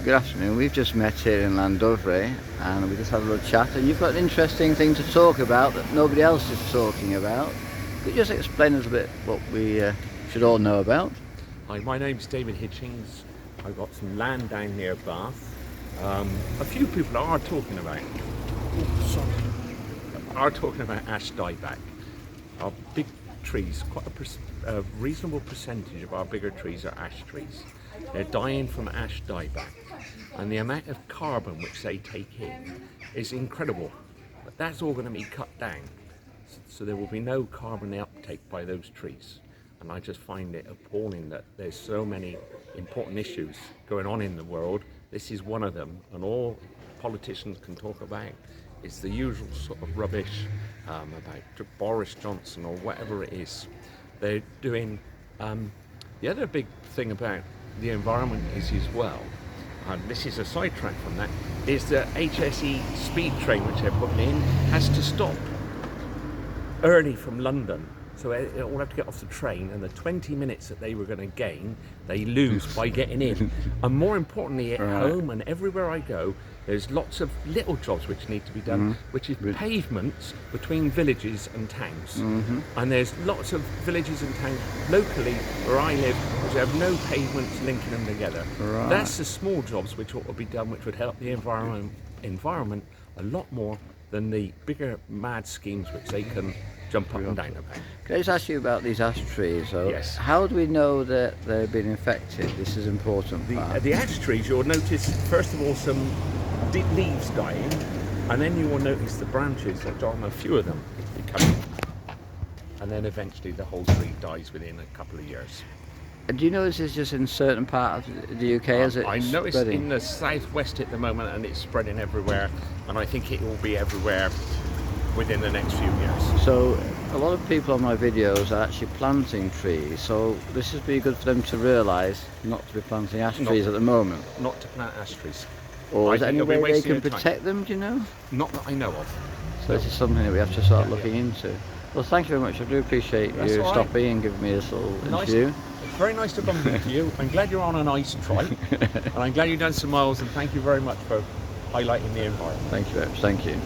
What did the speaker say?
Good afternoon. We've just met here in Llandovery and we just had a little chat, and you've got an interesting thing to talk about that nobody else is talking about. Could you just explain a little bit what we should all know about? Hi, my name's David Hitchings. I've got some land down near Bath. A few people are talking about ash dieback. Our big trees, quite a reasonable percentage of our bigger trees are ash trees. They're dying from ash dieback, and the amount of carbon which they take in is incredible. But that's all going to be cut down, so there will be no carbon uptake by those trees. And I just find it appalling that there's so many important issues going on in the world. This is one of them, and all politicians can talk about is the usual sort of rubbish about Boris Johnson or whatever it is. They're doing the other big thing about the environment is as well, and this is a sidetrack from that, is the HSE speed train which they're putting in has to stop early from London. So they all have to get off the train, and the 20 minutes that they were going to gain, they lose by getting in. And more importantly, at home and everywhere I go, there's lots of little jobs which need to be done, which is pavements between villages and towns. And there's lots of villages and towns locally where I live which have no pavements linking them together. That's the small jobs which ought to be done, which would help the environment a lot more than the bigger mad schemes which they can jump up and down about. Can I just ask you about these ash trees? Yes. How do we know that they've been infected? This is important. The ash trees, you'll notice first of all some leaves dying, and then you will notice the branches that on a few of them becoming, and then eventually the whole tree dies within a couple of years. Do you know this is just in certain part of the UK? I know it's in the southwest at the moment, and it's spreading everywhere, and I think it will be everywhere within the next few years. So a lot of people on my videos are actually planting trees, so this would be good for them to realise not to be planting ash trees at the moment. Not to plant ash trees. Or is there any way they can protect them, do you know? Not that I know of. So this is something that we have to start looking into. Well, thank you very much. I do appreciate you stopping and giving me this little interview. Very nice to bump into you. I'm glad you're on a nice trike, and I'm glad you've done some miles, and thank you very much for highlighting the environment. Thank you very much. Thank you.